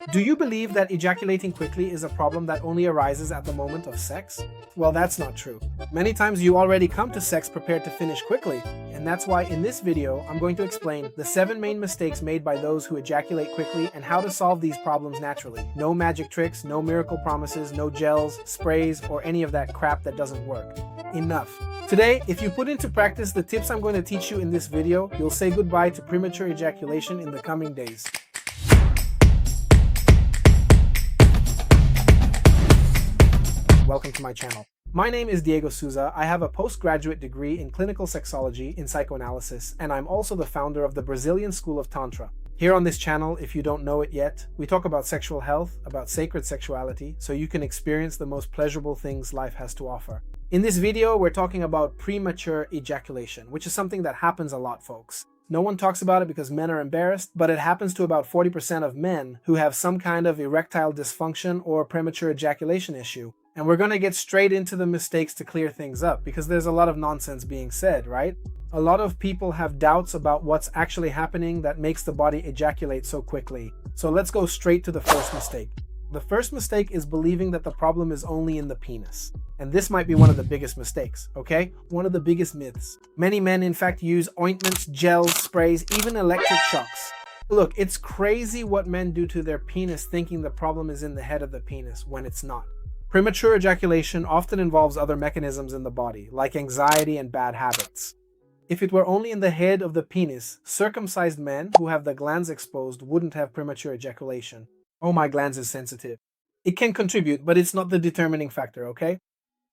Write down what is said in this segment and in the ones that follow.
Do you believe that ejaculating quickly is a problem that only arises at the moment of sex? Well, that's not true. Many times you already come to sex prepared to finish quickly, and that's why in this video I'm going to explain the 7 main mistakes made by those who ejaculate quickly and how to solve these problems naturally. No magic tricks, no miracle promises, no gels, sprays, or any of that crap that doesn't work. Enough. Today, if you put into practice the tips I'm going to teach you in this video, you'll say goodbye to premature ejaculation in the coming days. Welcome to my channel. My name is Diego Souza. I have a postgraduate degree in clinical sexology in psychoanalysis, and I'm also the founder of the Brazilian School of Tantra. Here on this channel, if you don't know it yet, we talk about sexual health, about sacred sexuality, so you can experience the most pleasurable things life has to offer. In this video, we're talking about premature ejaculation, which is something that happens a lot, folks. No one talks about it because men are embarrassed, but it happens to about 40% of men who have some kind of erectile dysfunction or premature ejaculation issue. And we're going to get straight into the mistakes to clear things up because there's a lot of nonsense being said, right? A lot of people have doubts about what's actually happening that makes the body ejaculate so quickly. So let's go straight to the first mistake. The first mistake is believing that the problem is only in the penis. And this might be one of the biggest mistakes, okay? One of the biggest myths. Many men, in fact, use ointments, gels, sprays, even electric shocks. Look, it's crazy what men do to their penis thinking the problem is in the head of the penis when it's not. Premature ejaculation often involves other mechanisms in the body, like anxiety and bad habits. If it were only in the head of the penis, circumcised men who have the glands exposed wouldn't have premature ejaculation. Oh, my glands is sensitive. It can contribute, but it's not the determining factor, okay?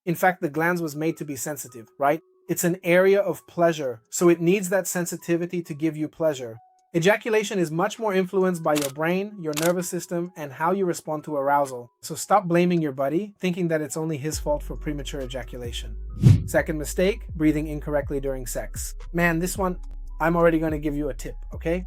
In fact, the glands was made to be sensitive, right? It's an area of pleasure, so it needs that sensitivity to give you pleasure. Ejaculation is much more influenced by your brain, your nervous system, and how you respond to arousal. So stop blaming your buddy, thinking that it's only his fault for premature ejaculation. Second mistake, breathing incorrectly during sex. Man, this one, I'm already going to give you a tip, okay?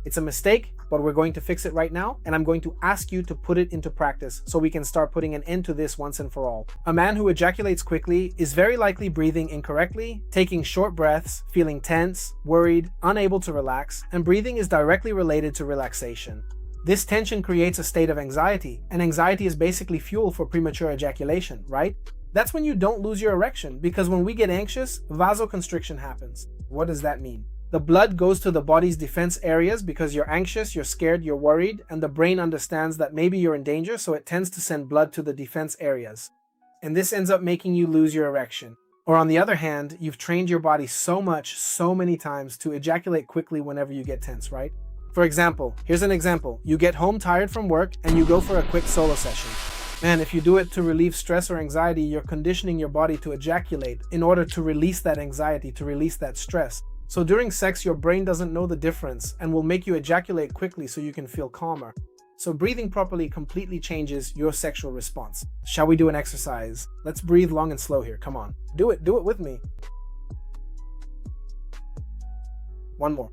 It's a mistake, but we're going to fix it right now, and I'm going to ask you to put it into practice so we can start putting an end to this once and for all. A man who ejaculates quickly is very likely breathing incorrectly, taking short breaths, feeling tense, worried, unable to relax, and breathing is directly related to relaxation. This tension creates a state of anxiety, and anxiety is basically fuel for premature ejaculation, right? That's when you don't lose your erection, because when we get anxious, vasoconstriction happens. What does that mean? The blood goes to the body's defense areas because you're anxious, you're scared, you're worried, and the brain understands that maybe you're in danger, so it tends to send blood to the defense areas. And this ends up making you lose your erection. Or on the other hand, you've trained your body so much, so many times to ejaculate quickly whenever you get tense, right? For example, here's an example. You get home tired from work and you go for a quick solo session. Man, if you do it to relieve stress or anxiety, you're conditioning your body to ejaculate in order to release that anxiety, to release that stress. So during sex, your brain doesn't know the difference and will make you ejaculate quickly so you can feel calmer. So breathing properly completely changes your sexual response. Shall we do an exercise? Let's breathe long and slow here. Come on. Do it with me. One more.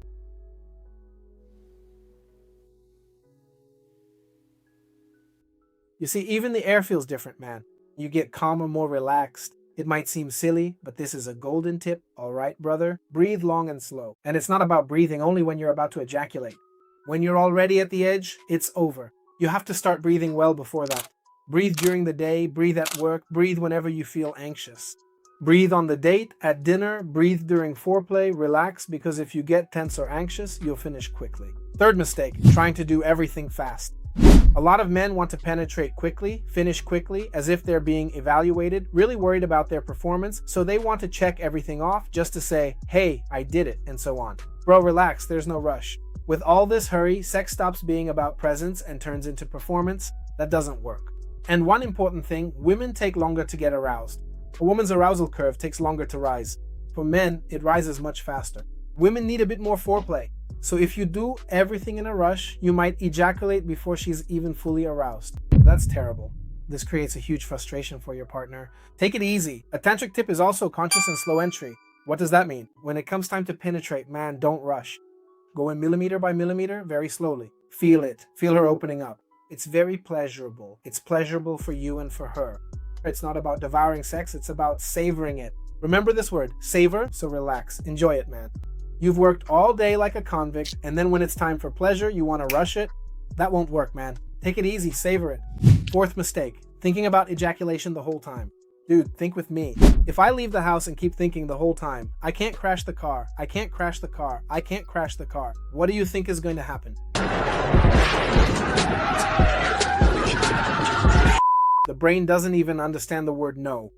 You see, even the air feels different, man. You get calmer, more relaxed. It might seem silly, but this is a golden tip, all right, brother? Breathe long and slow. And it's not about breathing only when you're about to ejaculate. When you're already at the edge, it's over. You have to start breathing well before that. Breathe during the day, breathe at work, breathe whenever you feel anxious. Breathe on the date, at dinner, breathe during foreplay, relax, because if you get tense or anxious, you'll finish quickly. Third mistake, trying to do everything fast. A lot of men want to penetrate quickly, finish quickly, as if they're being evaluated, really worried about their performance, so they want to check everything off just to say, hey, I did it, and so on. Bro, relax, there's no rush. With all this hurry, sex stops being about presence and turns into performance. That doesn't work. And one important thing, women take longer to get aroused. A woman's arousal curve takes longer to rise. For men, it rises much faster. Women need a bit more foreplay. So if you do everything in a rush, you might ejaculate before she's even fully aroused. That's terrible. This creates a huge frustration for your partner. Take it easy. A tantric tip is also conscious and slow entry. What does that mean? When it comes time to penetrate, man, don't rush. Go in millimeter by millimeter, very slowly. Feel it. Feel her opening up. It's very pleasurable. It's pleasurable for you and for her. It's not about devouring sex, it's about savoring it. Remember this word, savor, so relax. Enjoy it, man. You've worked all day like a convict, and then when it's time for pleasure, you want to rush it? That won't work, man. Take it easy, savor it. Fourth mistake, thinking about ejaculation the whole time. Dude, think with me. If I leave the house and keep thinking the whole time, I can't crash the car, I can't crash the car, I can't crash the car, what do you think is going to happen? The brain doesn't even understand the word no.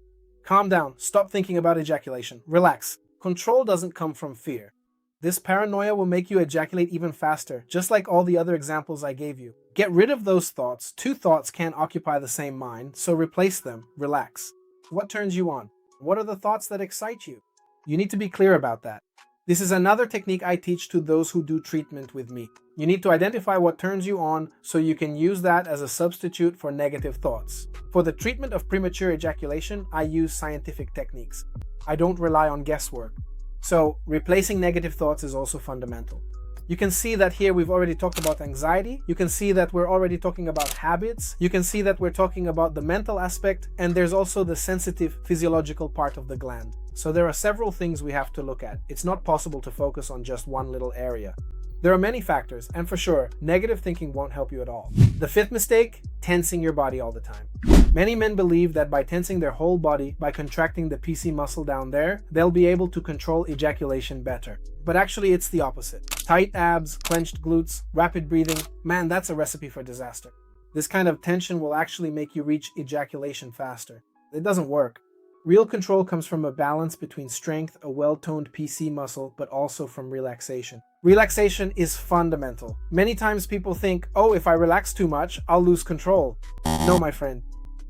Calm down, stop thinking about ejaculation, relax. Control doesn't come from fear. This paranoia will make you ejaculate even faster, just like all the other examples I gave you. Get rid of those thoughts. Two thoughts can't occupy the same mind, so replace them, relax. What turns you on? What are the thoughts that excite you? You need to be clear about that. This is another technique I teach to those who do treatment with me. You need to identify what turns you on so you can use that as a substitute for negative thoughts. For the treatment of premature ejaculation, I use scientific techniques. I don't rely on guesswork. So, replacing negative thoughts is also fundamental. You can see that here we've already talked about anxiety. You can see that we're already talking about habits. You can see that we're talking about the mental aspect, and there's also the sensitive physiological part of the gland. So there are several things we have to look at. It's not possible to focus on just one little area. There are many factors, and for sure, negative thinking won't help you at all. The fifth mistake, tensing your body all the time. Many men believe that by tensing their whole body, by contracting the PC muscle down there, they'll be able to control ejaculation better. But actually, it's the opposite. Tight abs, clenched glutes, rapid breathing, man, that's a recipe for disaster. This kind of tension will actually make you reach ejaculation faster. It doesn't work. Real control comes from a balance between strength, a well-toned PC muscle, but also from relaxation. Relaxation is fundamental. Many times people think, oh, if I relax too much, I'll lose control. No, my friend.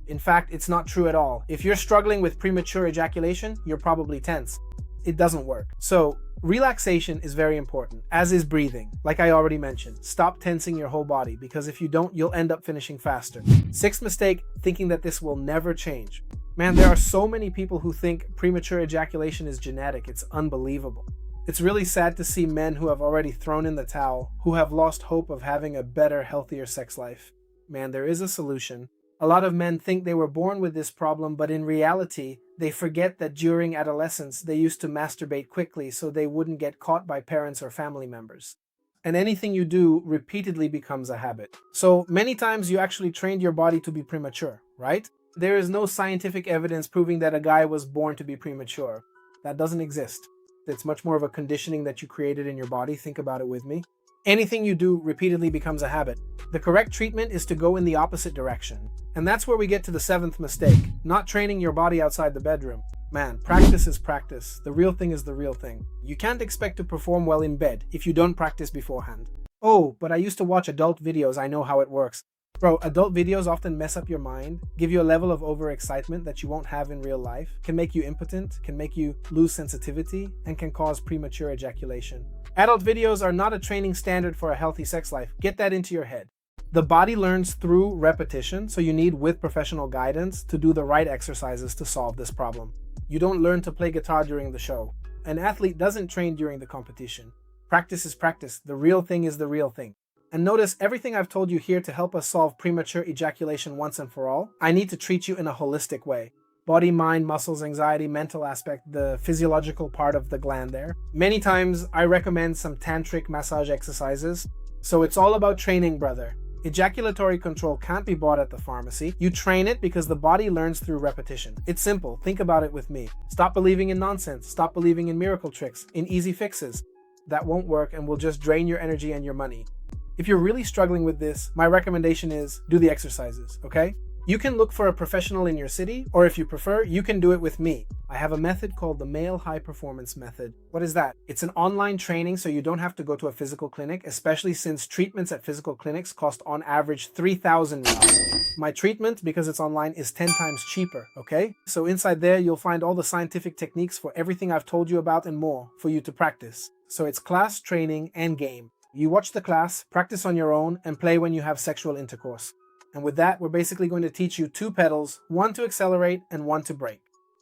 In fact, it's not true at all. If you're struggling with premature ejaculation, you're probably tense. It doesn't work. So, relaxation is very important, as is breathing. Like I already mentioned, stop tensing your whole body, because if you don't, you'll end up finishing faster. Sixth mistake, thinking that this will never change. Man, there are so many people who think premature ejaculation is genetic. It's unbelievable. It's really sad to see men who have already thrown in the towel, who have lost hope of having a better, healthier sex life. Man, there is a solution. A lot of men think they were born with this problem, but in reality, they forget that during adolescence, they used to masturbate quickly so they wouldn't get caught by parents or family members. And anything you do repeatedly becomes a habit. So many times you actually trained your body to be premature, right? There is no scientific evidence proving that a guy was born to be premature. That doesn't exist. It's much more of a conditioning that you created in your body. Think about it with me. Anything you do repeatedly becomes a habit. The correct treatment is to go in the opposite direction. And that's where we get to the seventh mistake, not training your body outside the bedroom. Man, practice is practice. The real thing is the real thing. You can't expect to perform well in bed if you don't practice beforehand. Oh, but I used to watch adult videos. I know how it works. Bro, adult videos often mess up your mind, give you a level of overexcitement that you won't have in real life, can make you impotent, can make you lose sensitivity, and can cause premature ejaculation. Adult videos are not a training standard for a healthy sex life. Get that into your head. The body learns through repetition, so you need with professional guidance to do the right exercises to solve this problem. You don't learn to play guitar during the show. An athlete doesn't train during the competition. Practice is practice. The real thing is the real thing. And notice everything I've told you here to help us solve premature ejaculation once and for all, I need to treat you in a holistic way. Body, mind, muscles, anxiety, mental aspect, the physiological part of the gland there. Many times I recommend some tantric massage exercises. So it's all about training, brother. Ejaculatory control can't be bought at the pharmacy. You train it because the body learns through repetition. It's simple. Think about it with me. Stop believing in nonsense. Stop believing in miracle tricks, in easy fixes. That won't work and will just drain your energy and your money. If you're really struggling with this, my recommendation is do the exercises, okay? You can look for a professional in your city, or if you prefer, you can do it with me. I have a method called the Male High Performance Method. What is that? It's an online training so you don't have to go to a physical clinic, especially since treatments at physical clinics cost on average 3,000 riyals. My treatment, because it's online, is 10 times cheaper, okay? So inside there, you'll find all the scientific techniques for everything I've told you about and more for you to practice. So it's class, training, and game. You watch the class, practice on your own, and play when you have sexual intercourse. And with that, we're basically going to teach you two pedals, one to accelerate and one to brake.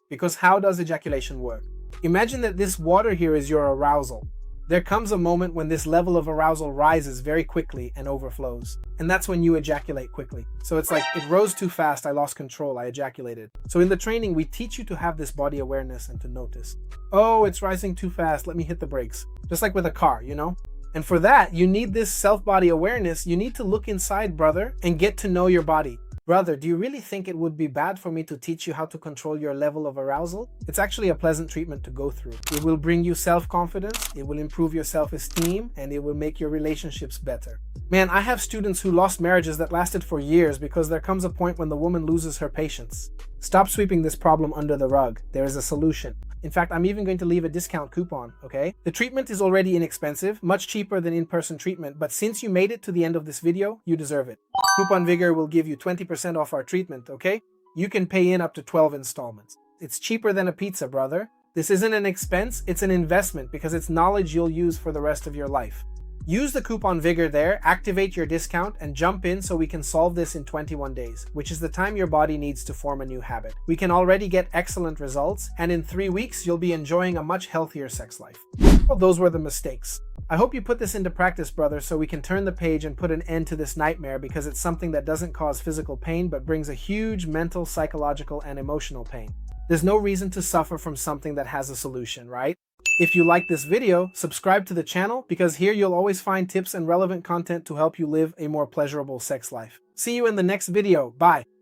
Because how does ejaculation work? Imagine that this water here is your arousal. There comes a moment when this level of arousal rises very quickly and overflows. And that's when you ejaculate quickly. So it's like, it rose too fast, I lost control, I ejaculated. So in the training, we teach you to have this body awareness and to notice. Oh, it's rising too fast, let me hit the brakes. Just like with a car, you know? And for that, you need this self-body awareness. You need to look inside, brother, and get to know your body. Brother, do you really think it would be bad for me to teach you how to control your level of arousal? It's actually a pleasant treatment to go through. It will bring you self-confidence, it will improve your self-esteem, and it will make your relationships better. Man, I have students who lost marriages that lasted for years because there comes a point when the woman loses her patience. Stop sweeping this problem under the rug. There is a solution. In fact, I'm even going to leave a discount coupon, okay? The treatment is already inexpensive, much cheaper than in-person treatment, but since you made it to the end of this video, you deserve it. Coupon Vigor will give you 20% off our treatment, okay? You can pay in up to 12 installments. It's cheaper than a pizza, brother. This isn't an expense, it's an investment because it's knowledge you'll use for the rest of your life. Use the coupon Vigor there, activate your discount, and jump in so we can solve this in 21 days, which is the time your body needs to form a new habit. We can already get excellent results, and in 3 weeks, you'll be enjoying a much healthier sex life. Well, those were the mistakes. I hope you put this into practice, brother, so we can turn the page and put an end to this nightmare because it's something that doesn't cause physical pain but brings a huge mental, psychological, and emotional pain. There's no reason to suffer from something that has a solution, right? If you like this video, subscribe to the channel because here you'll always find tips and relevant content to help you live a more pleasurable sex life. See you in the next video. Bye.